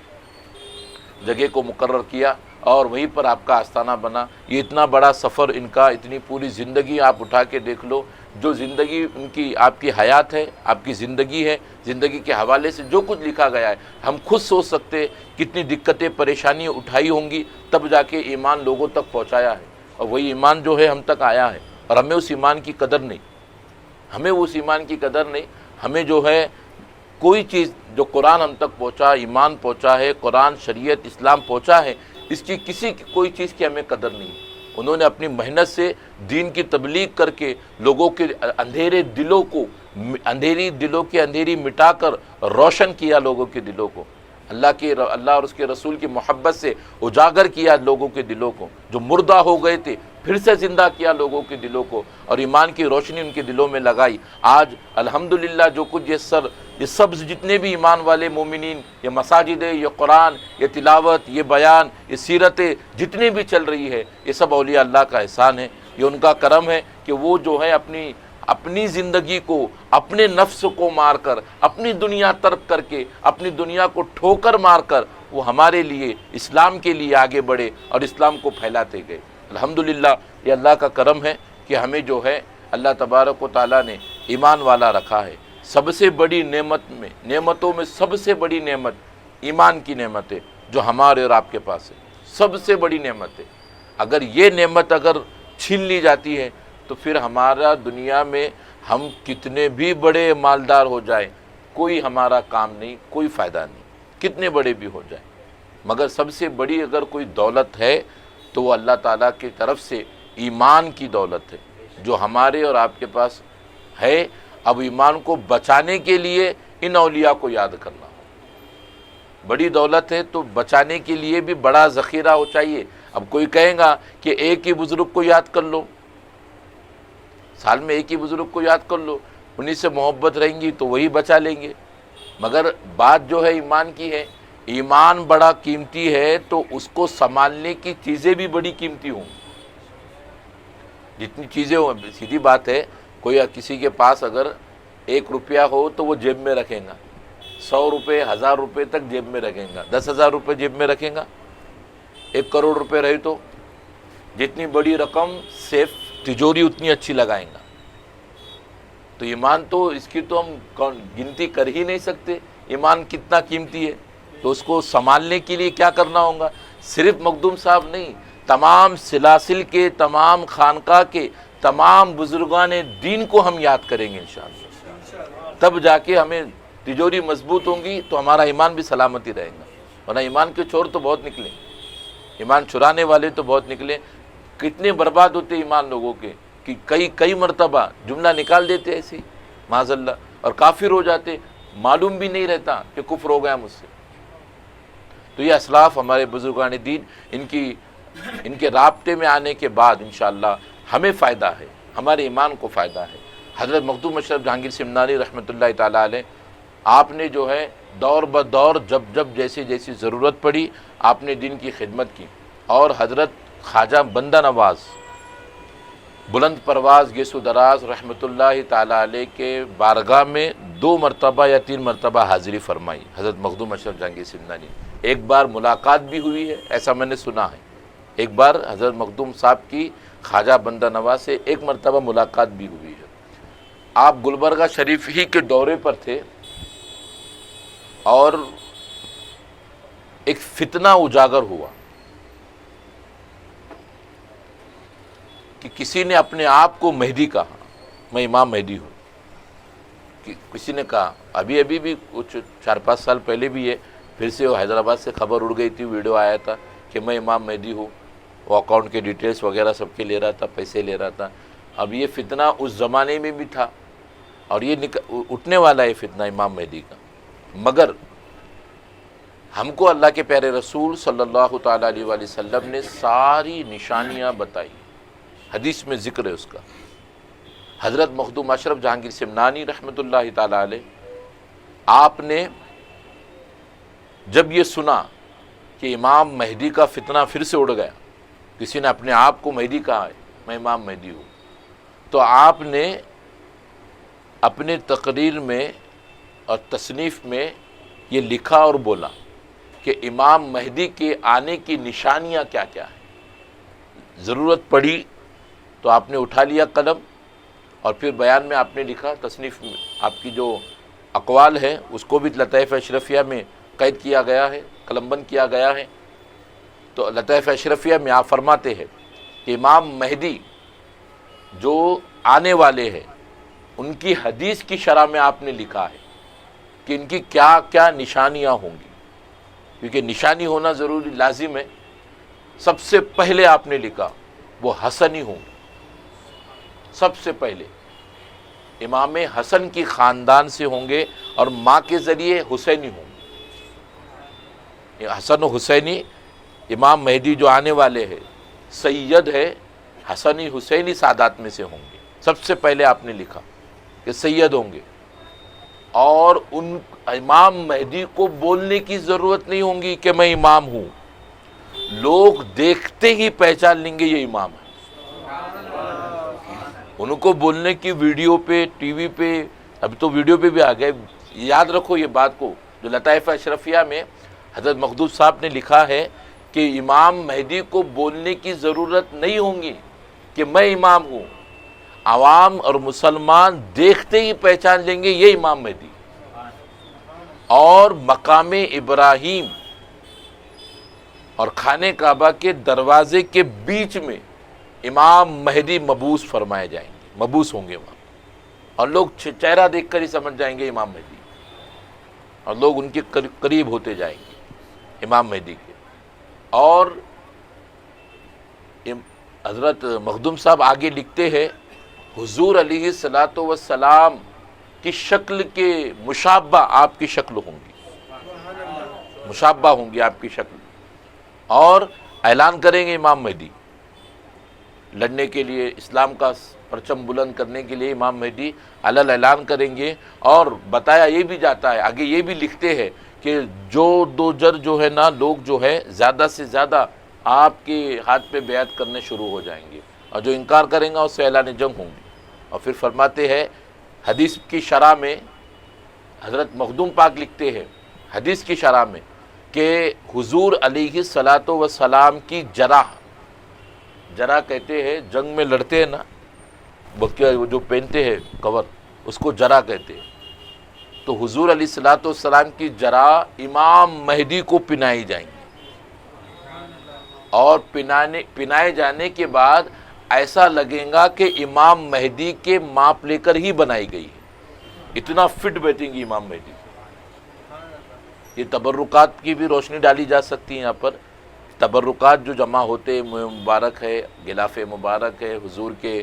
جگہ کو مقرر کیا، اور وہیں پر آپ کا آستانہ بنا۔ یہ اتنا بڑا سفر ان کا، اتنی پوری زندگی آپ اٹھا کے دیکھ لو، جو زندگی ان کی، آپ کی حیات ہے، آپ کی زندگی ہے، زندگی کے حوالے سے جو کچھ لکھا گیا ہے، ہم خود سوچ سکتے کتنی دقتیں پریشانیاں اٹھائی ہوں گی، تب جا کے ایمان لوگوں تک پہنچایا ہے، اور وہی ایمان جو ہے ہم تک آیا ہے، اور ہمیں اس ایمان کی قدر نہیں، ہمیں جو ہے کوئی چیز جو قرآن ہم تک پہنچا، ایمان پہنچا ہے، قرآن، شریعت، اسلام پہنچا ہے، اس کی کوئی چیز کی ہمیں قدر نہیں۔ انہوں نے اپنی محنت سے دین کی تبلیغ کر کے لوگوں کے اندھیری دلوں کی اندھیری مٹا کر روشن کیا لوگوں کے دلوں کو، اللہ اور اس کے رسول کی محبت سے اجاگر کیا لوگوں کے دلوں کو، جو مردہ ہو گئے تھے پھر سے زندہ کیا لوگوں کے دلوں کو، اور ایمان کی روشنی ان کے دلوں میں لگائی۔ آج الحمدللہ جو کچھ یہ سبز جتنے بھی ایمان والے مومنین، یہ مساجد، یہ قرآن، یہ تلاوت، یہ بیان، یہ سیرتیں جتنی بھی چل رہی ہے، یہ سب اولیاء اللہ کا احسان ہے، یہ ان کا کرم ہے کہ وہ جو ہے اپنی زندگی کو، اپنے نفس کو مار کر، اپنی دنیا ترک کر کے، اپنی دنیا کو ٹھوکر مار کر وہ ہمارے لیے، اسلام کے لیے آگے بڑھے اور اسلام کو پھیلاتے گئے۔ الحمدللہ یہ اللہ کا کرم ہے کہ ہمیں جو ہے اللہ تبارک و تعالیٰ نے ایمان والا رکھا ہے۔ سب سے بڑی نعمتوں میں سب سے بڑی نعمت ایمان کی نعمت ہے، جو ہمارے اور آپ کے پاس ہے، سب سے بڑی نعمت ہے۔ اگر یہ نعمت چھین لی جاتی ہے تو پھر ہمارا دنیا میں ہم کتنے بھی بڑے مالدار ہو جائیں، کوئی ہمارا کام نہیں، کوئی فائدہ نہیں، کتنے بڑے بھی ہو جائیں۔ مگر سب سے بڑی اگر کوئی دولت ہے تو وہ اللہ تعالیٰ کی طرف سے ایمان کی دولت ہے، جو ہمارے اور آپ کے پاس ہے۔ اب ایمان کو بچانے کے لیے ان اولیاء کو یاد کرنا بڑی دولت ہے، تو بچانے کے لیے بھی بڑا ذخیرہ ہو چاہیے۔ اب کوئی کہے گا کہ ایک ہی بزرگ کو یاد کر لو، سال میں ایک ہی بزرگ کو یاد کر لو، انہی سے محبت رہیں گی تو وہی بچا لیں گے۔ مگر بات جو ہے ایمان کی ہے، ایمان بڑا قیمتی ہے تو اس کو سنبھالنے کی چیزیں بھی بڑی قیمتی ہوں۔ جتنی چیزیں ہوں، سیدھی بات ہے، کوئی کسی کے پاس اگر 1 روپیہ ہو تو وہ جیب میں رکھیں گا، 100 روپے، 1000 روپے تک جیب میں رکھیں گا، 10,000 روپے جیب میں رکھیں گا، 1 کروڑ روپے رہے تو جتنی بڑی رقم سیف تجوری اتنی اچھی لگائیں گا۔ تو ایمان تو اس کی تو ہم گنتی کر ہی نہیں سکتے، ایمان کتنا قیمتی ہے. تو اس کو سنبھالنے کے لیے کیا کرنا ہوگا؟ صرف مخدوم صاحب نہیں، تمام سلاسل کے، تمام خانقاہ کے تمام بزرگان دین کو ہم یاد کریں گے انشاءاللہ. تب جا کے ہمیں تجوری مضبوط ہوں گی تو ہمارا ایمان بھی سلامتی رہے گا. ورنہ ایمان کے چور تو بہت نکلے، ایمان چرانے والے تو بہت نکلے. کتنے برباد ہوتے ایمان لوگوں کے کہ کئی مرتبہ جملہ نکال دیتے ایسے معاذ اللہ، اور کافر ہو جاتے، معلوم بھی نہیں رہتا کہ کفر ہو گیا مجھ سے. تو یہ اسلاف ہمارے بزرگان دین، ان کے رابطے میں آنے کے بعد انشاءاللہ ہمیں فائدہ ہے، ہمارے ایمان کو فائدہ ہے. حضرت مخدوم اشرف جہانگیر سمنانی رحمۃ اللہ تعالیٰ علیہ، آپ نے جو ہے دور بدور جب جیسی ضرورت پڑی آپ نے دین کی خدمت کی. اور حضرت خواجہ بندہ نواز بلند پرواز گیس و دراز رحمۃ اللہ تعالیٰ علیہ کے بارگاہ میں 2 مرتبہ یا 3 مرتبہ حاضری فرمائی حضرت مخدوم اشرف جہانگیر سمنانی. ایک بار ملاقات بھی ہوئی ہے، ایسا میں نے سنا ہے. ایک بار حضرت مخدوم صاحب کی خواجہ بندہ نواز سے 1 مرتبہ ملاقات بھی ہوئی ہے. آپ گلبرگہ شریف ہی کے دورے پر تھے اور ایک فتنہ اجاگر ہوا کہ کسی نے اپنے آپ کو مہدی کہا، میں امام مہدی ہوں. کسی نے کہا، ابھی بھی کچھ 4-5 سال پہلے بھی ہے، پھر سے وہ حیدرآباد سے خبر اڑ گئی تھی، ویڈیو آیا تھا کہ میں امام مہدی ہوں. وہ اکاؤنٹ کے ڈیٹیلز وغیرہ سب کے لے رہا تھا، پیسے لے رہا تھا. اب یہ فتنہ اس زمانے میں بھی تھا اور یہ اٹھنے والا ہے فتنہ امام مہدی کا. مگر ہم کو اللہ کے پیارے رسول صلی اللہ تعالیٰ علیہ وآلہ وسلم نے ساری نشانیاں بتائی، حدیث میں ذکر ہے اس کا. حضرت مخدوم اشرف جہانگیر سمنانی رحمۃ اللہ تعالیٰ علیہ، آپ نے جب یہ سنا کہ امام مہدی کا فتنہ پھر سے اڑ گیا، کسی نے اپنے آپ کو مہدی کہا ہے، میں امام مہدی ہوں، تو آپ نے اپنے تقریر میں اور تصنیف میں یہ لکھا اور بولا کہ امام مہدی کے آنے کی نشانیاں کیا کیا ہیں. ضرورت پڑی تو آپ نے اٹھا لیا قلم اور پھر بیان میں آپ نے لکھا. تصنیف میں آپ کی جو اقوال ہے اس کو بھی لطائف اشرفیہ میں قید کیا گیا ہے، قلم بند کیا گیا ہے. تو لطائف اشرفیہ میں آپ فرماتے ہیں کہ امام مہدی جو آنے والے ہیں ان کی حدیث کی شرح میں آپ نے لکھا ہے کہ ان کی کیا کیا نشانیاں ہوں گی، کیونکہ نشانی ہونا ضروری لازم ہے. سب سے پہلے آپ نے لکھا وہ حسنی ہوں گے. سب سے پہلے امام حسن کی خاندان سے ہوں گے اور ماں کے ذریعے حسینی ہوں گے. حسن و حسینی امام مہدی جو آنے والے ہیں سید ہے، حسنی حسینی سادات میں سے ہوں گے. سب سے پہلے آپ نے لکھا کہ سید ہوں گے، اور ان امام مہدی کو بولنے کی ضرورت نہیں ہوں گی کہ میں امام ہوں، لوگ دیکھتے ہی پہچان لیں گے یہ امام ہے. ان کو بولنے کی ویڈیو پہ، ٹی وی پہ، اب تو ویڈیو پہ بھی آ گئے. یاد رکھو یہ بات کو، جو لطائف اشرفیہ میں حضرت مخدوم صاحب نے لکھا ہے کہ امام مہدی کو بولنے کی ضرورت نہیں ہوں گی کہ میں امام ہوں، عوام اور مسلمان دیکھتے ہی پہچان لیں گے یہ امام مہدی. اور مقام ابراہیم اور خانہ کعبہ کے دروازے کے بیچ میں امام مہدی مبعوث فرمائے جائیں گے، مبعوث ہوں گے وہاں، اور لوگ چہرہ دیکھ کر ہی سمجھ جائیں گے امام مہدی، اور لوگ ان کے قریب ہوتے جائیں گے امام مہدی کے. اور حضرت مخدوم صاحب آگے لکھتے ہیں حضور علیہ الصلاۃ والسلام کی شکل کے مشابہ آپ کی شکل ہوں گی، مشابہ ہوں گی آپ کی شکل. اور اعلان کریں گے امام مہدی، لڑنے کے لیے، اسلام کا پرچم بلند کرنے کے لیے امام مہدی علل اعلان کریں گے. اور بتایا یہ بھی جاتا ہے، آگے یہ بھی لکھتے ہیں کہ جو دو جر جو ہے نا، لوگ جو ہے زیادہ سے زیادہ آپ کے ہاتھ پہ بیعت کرنے شروع ہو جائیں گے، اور جو انکار کریں گا اس سے اعلان جنگ ہوں گی. اور پھر فرماتے ہیں حدیث کی شرح میں، حضرت مخدوم پاک لکھتے ہیں حدیث کی شرح میں کہ حضور علیہ الصلاۃ والسلام کی جرح کہتے ہیں جنگ میں لڑتے ہیں نا، وہ جو پہنتے ہیں کور، اس کو جرا کہتے ہیں۔ تو حضور علیہ الصلوۃ والسلام کی جرا امام مہدی کو پنائی جائیں گی، اور پنائے جانے کے بعد ایسا لگے گا کہ امام مہدی کے ماپ لے کر ہی بنائی گئی ہے، اتنا فٹ بیٹھیں گی امام مہدی۔ یہ تبرکات کی بھی روشنی ڈالی جا سکتی ہے یہاں پر۔ تبرکات جو جمع ہوتے، مبارک ہے، غلاف مبارک ہے، حضور کے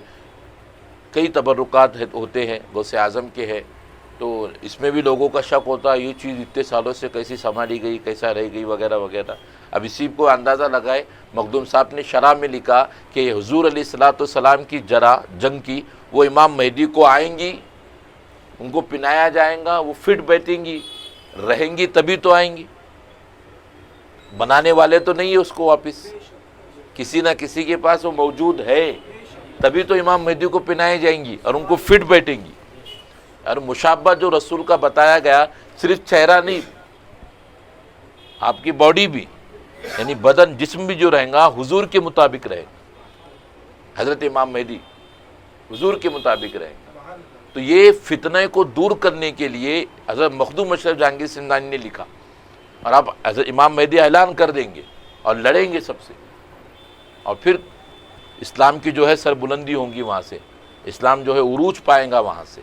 کئی تبرکات ہوتے ہیں، غوث اعظم کے ہے، تو اس میں بھی لوگوں کا شک ہوتا ہے یہ چیز اتنے سالوں سے کیسی سنبھالی گئی، کیسا رہ گئی وغیرہ وغیرہ۔ اب اسی کو اندازہ لگائے، مخدوم صاحب نے شرح میں لکھا کہ حضور علیہ الصلوۃ والسلام کی جرح جنگ کی، وہ امام مہدی کو آئیں گی، ان کو پنایا جائے گا، وہ فٹ بیٹھیں گی، رہیں گی تبھی تو آئیں گی، بنانے والے تو نہیں ہے اس کو واپس، کسی نہ کسی کے پاس وہ موجود ہے، تبھی تو امام مہدی کو پنائے جائیں گی اور ان کو فٹ بیٹھیں گی۔ اور مشابہ جو رسول کا بتایا گیا، صرف چہرہ نہیں، آپ کی باڈی بھی، یعنی بدن جسم بھی جو رہے گا حضور کے مطابق رہے گا، حضرت امام مہدی حضور کے مطابق رہے گا۔ تو یہ فتنہ کو دور کرنے کے لیے حضرت مخدوم اشرف جہانگیر سمنانی نے لکھا، اور اب حضرت امام مہدی اعلان کر دیں گے اور لڑیں گے سب سے، اور پھر اسلام کی جو ہے سربلندی ہوں گی، وہاں سے اسلام جو ہے عروج پائیں گا وہاں سے۔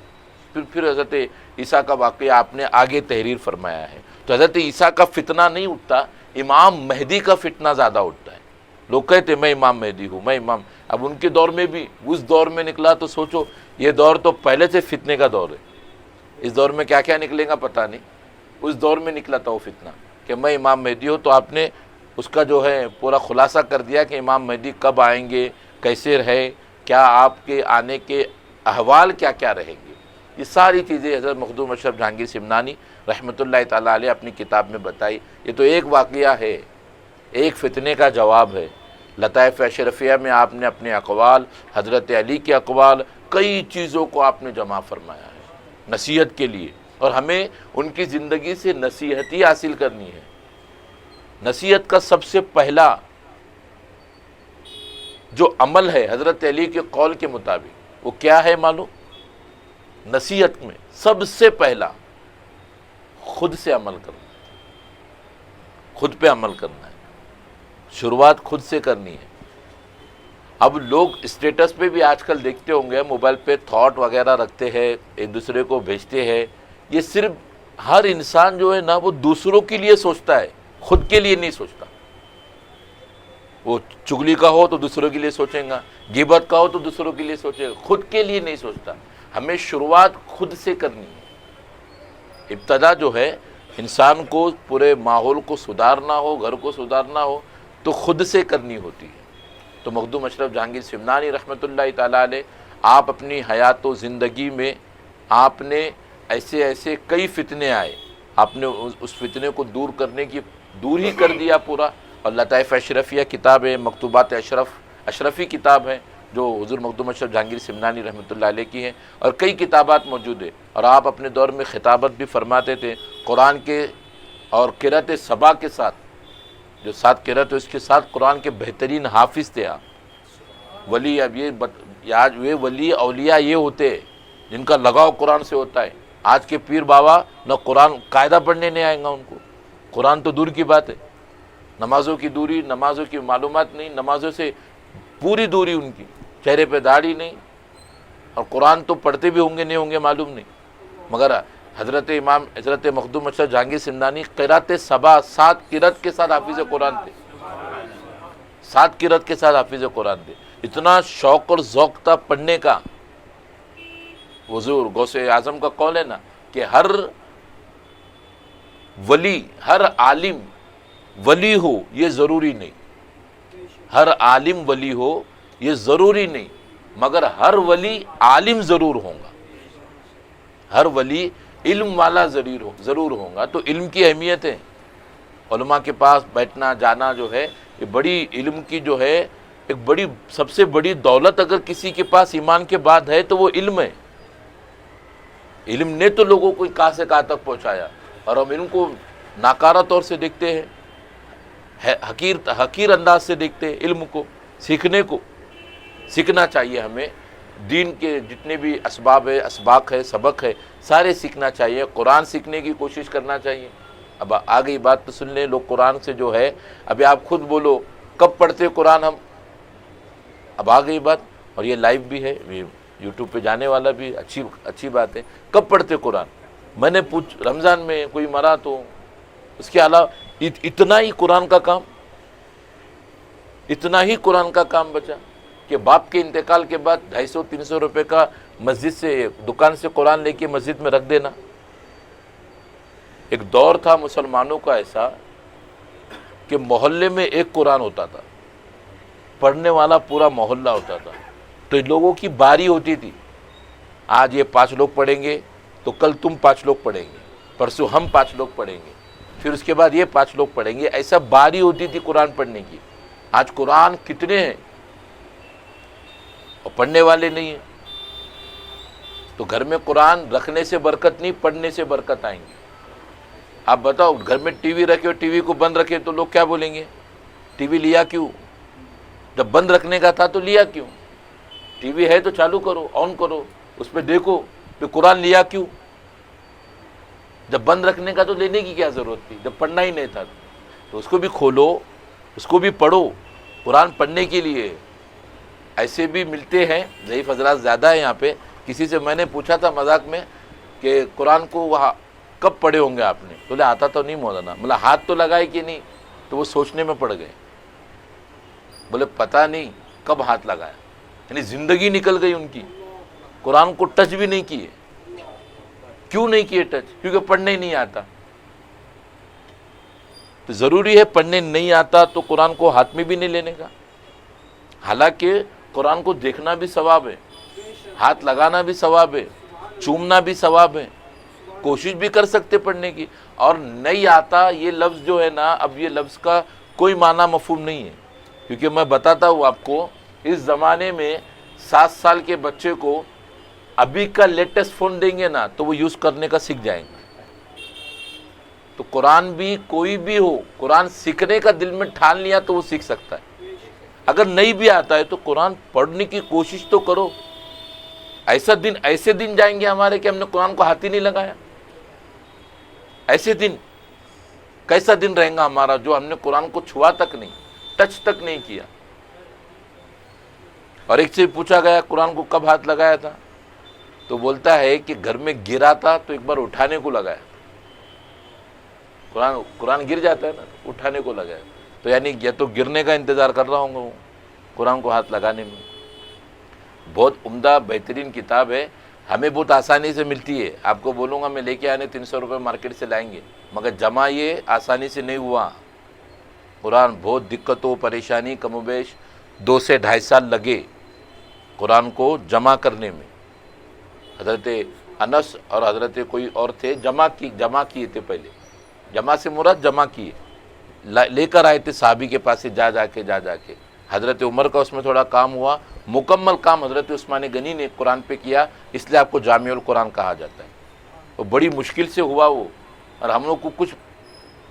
پھر حضرت عیسیٰ کا واقعہ آپ نے آگے تحریر فرمایا ہے۔ تو حضرت عیسیٰ کا فتنہ نہیں اٹھتا، امام مہدی کا فتنہ زیادہ اٹھتا ہے۔ لوگ کہتے میں امام مہدی ہوں، میں امام، اب ان کے دور میں بھی اس دور میں نکلا تو سوچو، یہ دور تو پہلے سے فتنے کا دور ہے، اس دور میں کیا کیا نکلے گا پتہ نہیں، اس دور میں نکلا تھا وہ فتنہ کہ میں امام مہدی ہوں۔ تو آپ نے اس کا جو ہے پورا خلاصہ کر دیا کہ امام مہدی کب آئیں گے، کیسے رہے، کیا آپ کے آنے کے احوال کیا کیا رہیں گے، یہ ساری چیزیں حضرت مخدوم اشرف جہانگیر سمنانی رحمۃ اللہ تعالیٰ علیہ اپنی کتاب میں بتائی۔ یہ تو ایک واقعہ ہے، ایک فتنے کا جواب ہے۔ لطائف اشرفیہ میں آپ نے اپنے اقوال، حضرت علی کے اقوال، کئی چیزوں کو آپ نے جمع فرمایا ہے نصیحت کے لیے، اور ہمیں ان کی زندگی سے نصیحت ہی حاصل کرنی ہے۔ نصیحت کا سب سے پہلا جو عمل ہے حضرت علی کے قول کے مطابق، وہ کیا ہے معلوم؟ نصیحت میں سب سے پہلا خود سے عمل کرنا ہے، خود پہ عمل کرنا ہے، شروعات خود سے کرنی ہے۔ اب لوگ اسٹیٹس پہ بھی آج کل دیکھتے ہوں گے، موبائل پہ تھاٹ وغیرہ رکھتے ہیں، ایک دوسرے کو بھیجتے ہیں۔ یہ صرف ہر انسان جو ہے نا وہ دوسروں کے لیے سوچتا ہے، خود کے لیے نہیں سوچتا۔ وہ چغلی کا ہو تو دوسروں کے لیے سوچیں گا، غیبت کا ہو تو دوسروں کے لیے سوچے گا، خود کے لیے نہیں سوچتا۔ ہمیں شروعات خود سے کرنی ہے۔ ابتدا جو ہے انسان کو پورے ماحول کو سدھارنا ہو، گھر کو سدھارنا ہو تو خود سے کرنی ہوتی ہے۔ تو مخدوم اشرف جہانگیر سمنانی رحمۃ اللہ تعالیٰ علیہ، آپ اپنی حیات و زندگی میں آپ نے ایسے کئی فتنے آئے، آپ نے اس فتنے کو دور ہی کر دیا پورا۔ اور لطائف اشرفیہ کتاب ہے، مکتوبات اشرفی کتاب ہے جو حضور مخدوم اشرف جہانگیر سمنانی رحمۃ اللہ علیہ کی ہیں، اور کئی کتابات موجود ہیں۔ اور آپ اپنے دور میں خطابت بھی فرماتے تھے قرآن کے اور قرأت سبا کے ساتھ، جو ساتھ قرأت ہے اس کے ساتھ قرآن کے بہترین حافظ تھے آپ۔ ولی، اب یہ ولی اولیاء یہ ہوتے ہیں جن کا لگاؤ قرآن سے ہوتا ہے۔ آج کے پیر بابا نہ قرآن قاعدہ پڑھنے نہیں آئے گا ان کو، قرآن تو دور کی بات ہے، نمازوں کی دوری، نمازوں کی معلومات نہیں، نمازوں سے پوری دوری ان کی، چہرے پہ داڑھی نہیں، اور قرآن تو پڑھتے بھی ہوں گے نہیں ہوں گے معلوم نہیں۔ مگر حضرت مخدوم اشرف جہانگیر سمنانی قرأت سبا 7 قرأت کے ساتھ حافظ قرآن تھے، 7 قرأت کے ساتھ حافظ قرآن تھے۔ اتنا شوق اور ذوق تھا پڑھنے کا۔ حضور غوث اعظم کا قول ہے نا کہ ہر ولی، ہر عالم ولی ہو یہ ضروری نہیں، ہر عالم ولی ہو یہ ضروری نہیں، مگر ہر ولی عالم ضرور ہوگا، ہر ولی علم والا ضرور ہوگا۔ تو علم کی اہمیت ہے، علماء کے پاس بیٹھنا جانا جو ہے یہ بڑی علم کی جو ہے ایک بڑی سب سے بڑی دولت اگر کسی کے پاس ایمان کے بعد ہے تو وہ علم ہے۔ علم نے تو لوگوں کو کہاں سے کہاں تک پہنچایا، اور ہم علم کو ناکارہ طور سے دیکھتے ہیں، حقیر انداز سے دیکھتے ہیں۔ علم کو سیکھنا چاہیے ہمیں، دین کے جتنے بھی اسباب ہے، اسباق ہے، سبق ہے، سارے سیکھنا چاہیے، قرآن سیکھنے کی کوشش کرنا چاہیے۔ اب آ گئی بات تو سن لیں، لوگ قرآن سے جو ہے، ابھی آپ خود بولو کب پڑھتے قرآن ہم؟ اب آ گئی بات، اور یہ لائیو بھی ہے، یہ یوٹیوب پہ جانے والا بھی، اچھی بات ہے، کب پڑھتے قرآن؟ میں نے رمضان میں کوئی مرا تو، اس کے علاوہ اتنا ہی قرآن کا کام، اتنا ہی قرآن کا کام بچا کہ باپ کے انتقال کے بعد 250-300 روپے کا مسجد سے، دکان سے قرآن لے کے مسجد میں رکھ دینا۔ ایک دور تھا مسلمانوں کا ایسا کہ محلے میں ایک قرآن ہوتا تھا، پڑھنے والا پورا محلہ ہوتا تھا، تو ان لوگوں کی باری ہوتی تھی، آج یہ 5 لوگ پڑھیں گے تو کل تم 5 لوگ پڑھیں گے، پرسوں ہم 5 لوگ پڑھیں گے، پھر اس کے بعد یہ 5 لوگ پڑھیں گے، ایسا باری ہوتی تھی قرآن پڑھنے کی۔ آج قرآن کتنے ہیں اور پڑھنے والے نہیں ہیں، تو گھر میں قرآن رکھنے سے برکت نہیں، پڑھنے سے برکت آئیں گی۔ آپ بتاؤ، گھر میں ٹی وی رکھے اور ٹی وی کو بند رکھے تو لوگ کیا بولیں گے؟ ٹی وی لیا کیوں؟ جب بند رکھنے کا تھا تو لیا کیوں؟ ٹی وی ہے تو چالو کرو، آن کرو، اس پہ دیکھو، پھر قرآن لیا کیوں؟ جب بند رکھنے کا تو لینے کی کیا ضرورت تھی، جب پڑھنا ہی نہیں تھا تو اس کو بھی کھولو، اس کو بھی پڑھو، قرآن پڑھنے کے لیے۔ ایسے بھی ملتے ہیں، ضعیف حضرات زیادہ ہیں یہاں پہ۔ کسی سے میں نے پوچھا تھا مذاق میں کہ قرآن کو وہاں کب پڑھے ہوں گے آپ نے؟ بولے آتا تو نہیں مولانا، مطلب ہاتھ تو لگائے کہ نہیں، تو وہ سوچنے میں پڑ گئے، بولے پتہ نہیں کب ہاتھ لگایا، یعنی زندگی نکل گئی ان کی، قرآن کو ٹچ بھی نہیں کیے۔ کیوں نہیں کیے ٹچ؟ کیونکہ پڑھنے ہی نہیں آتا۔ تو ضروری ہے پڑھنے نہیں آتا تو قرآن کو ہاتھ میں بھی نہیں لینے کا، حالانکہ قرآن کو دیکھنا بھی ثواب ہے، ہاتھ لگانا بھی ثواب ہے، چومنا بھی ثواب ہے، کوشش بھی کر سکتے پڑھنے کی۔ اور نہیں آتا یہ لفظ جو ہے نا، اب یہ لفظ کا کوئی معنی مفہوم نہیں ہے، کیونکہ میں بتاتا ہوں آپ کو، اس زمانے میں 7 سال کے بچے کو ابھی کا لیٹسٹ فون دیں گے نا تو وہ یوز کرنے کا سیکھ جائیں گے۔ تو قرآن بھی کوئی بھی ہو، قرآن سیکھنے کا دل میں ٹھان لیا تو وہ سیکھ سکتا ہے۔ اگر نہیں بھی آتا ہے تو قرآن پڑھنے کی کوشش تو کرو۔ ایسے دن جائیں گے ہمارے کہ ہم نے قرآن کو ہاتھ ہی نہیں لگایا۔ ایسے دن، کیسا دن رہے گا ہمارا جو ہم نے قرآن کو چھوا تک نہیں، ٹچ تک نہیں کیا۔ اور ایک سے پوچھا گیا قرآن کو کب ہاتھ لگایا تھا، تو بولتا ہے کہ گھر میں گرا تھا تو ایک بار اٹھانے کو لگایا، قرآن گر جاتا ہے نا، اٹھانے کو لگایا، تو یعنی یا تو گرنے کا انتظار کر رہا ہوں گا وہ قرآن کو ہاتھ لگانے میں۔ بہت عمدہ بہترین کتاب ہے، ہمیں بہت آسانی سے ملتی ہے۔ آپ کو بولوں گا میں لے کے آنے 300 روپے مارکیٹ سے لائیں گے، مگر جمع یہ آسانی سے نہیں ہوا۔ قرآن بہت دقتوں پریشانی، کم و بیش 2 سے 2.5 سال لگے قرآن کو جمع کرنے میں۔ حضرت انس اور حضرت کوئی اور تھے، جمع کیے تھے پہلے، جمع سے مراد جمع کیے، لے کر آئے تھے صحابی کے پاس سے جا کے۔ حضرت عمر کا اس میں تھوڑا کام ہوا، مکمل کام حضرت عثمان غنی نے قرآن پہ کیا، اس لیے آپ کو جامع القرآن کہا جاتا ہے۔ وہ بڑی مشکل سے ہوا وہ، اور ہم لوگ کو کچھ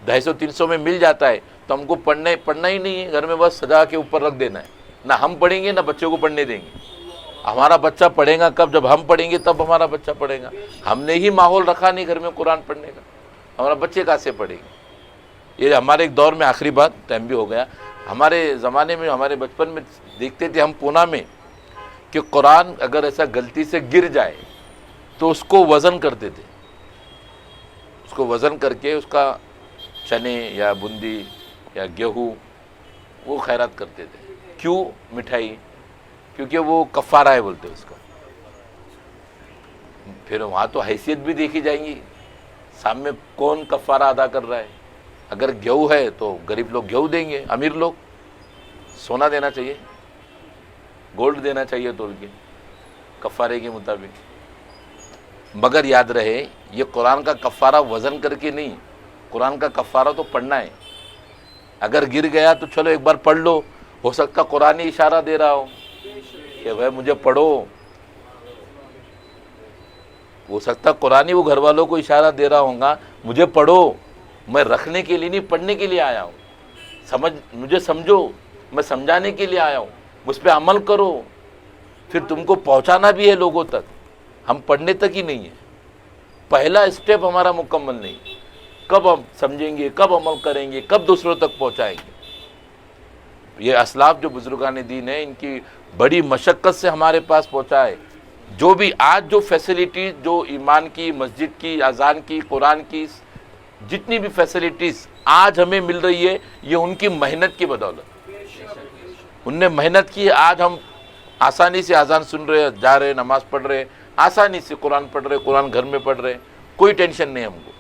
250-300 میں مل جاتا ہے تو ہم کو پڑھنا ہی نہیں ہے، گھر میں بس سجا کے اوپر رکھ دینا ہے، نہ ہم پڑھیں گے نہ بچوں کو پڑھنے دیں گے۔ ہمارا بچہ پڑھے گا کب؟ جب ہم پڑھیں گے تب ہمارا بچہ پڑھے گا۔ ہم نے ہی ماحول رکھا نہیں گھر میں قرآن پڑھنے کا، ہمارا بچے کہاں سے پڑھیں گے؟ یہ ہمارے ایک دور میں، آخری بات، ٹائم بھی ہو گیا، ہمارے زمانے میں، ہمارے بچپن میں دیکھتے تھے ہم پونا میں کہ قرآن اگر ایسا غلطی سے گر جائے تو اس کو وزن کرتے تھے، اس کو وزن کر کے اس کا چنے یا بندی یا گیہوں وہ خیرات کرتے تھے۔ کیوں؟ مٹھائی، کیونکہ وہ کفارہ ہے بولتے اس کا۔ پھر وہاں تو حیثیت بھی دیکھی جائیں گی، سامنے کون کفارہ ادا کر رہا ہے۔ اگر گیہوں ہے تو غریب لوگ گیہوں دیں گے، امیر لوگ سونا دینا چاہیے، گولڈ دینا چاہیے تول کے کفارے کے مطابق۔ مگر یاد رہے یہ قرآن کا کفارہ وزن کر کے نہیں، قرآن کا کفارہ تو پڑھنا ہے۔ اگر گر گیا تو چلو ایک بار پڑھ لو، ہو سکتا قرآن ہی اشارہ دے رہا ہو کہ بھائی مجھے پڑھو، ہو سکتا قرآن ہی وہ گھر والوں کو اشارہ دے رہا ہوں گا، مجھے پڑھو، میں رکھنے کے لیے نہیں پڑھنے کے لیے آیا ہوں، مجھے سمجھو، میں سمجھانے کے لیے آیا ہوں، مجھ پہ عمل کرو۔ پھر تم کو پہنچانا بھی ہے لوگوں تک، ہم پڑھنے تک ہی نہیں ہے، پہلا اسٹیپ ہمارا مکمل نہیں، کب ہم سمجھیں گے، کب عمل کریں گے، کب دوسروں تک پہنچائیں گے؟ یہ اسلاف جو بزرگان دین ہیں، ان کی بڑی مشقت سے ہمارے پاس پہنچا ہے۔ جو بھی آج جو فیسلٹیز، جو ایمان کی، مسجد کی، اذان کی، قرآن کی، جتنی بھی فیسلٹیز آج ہمیں مل رہی ہے، یہ ان کی محنت کی بدولت، ان نے محنت کی، آج ہم آسانی سے اذان سن رہے، جا رہے، نماز پڑھ رہے، آسانی سے قرآن پڑھ رہے، قرآن گھر میں پڑھ رہے، کوئی ٹینشن نہیں ہم کو،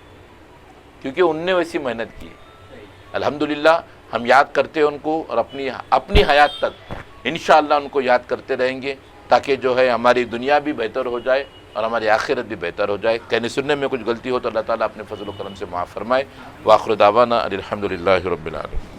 کیونکہ ان نے ویسی محنت کی ہے۔ الحمدللہ ہم یاد کرتے ہیں ان کو، اور اپنی حیات تک انشاءاللہ ان کو یاد کرتے رہیں گے، تاکہ جو ہے ہماری دنیا بھی بہتر ہو جائے اور ہماری آخرت بھی بہتر ہو جائے۔ کہنے سننے میں کچھ غلطی ہو تو اللہ تعالیٰ اپنے فضل و کرم سے معاف فرمائے۔ وآخر دعوانا الحمدللہ رب العالمین۔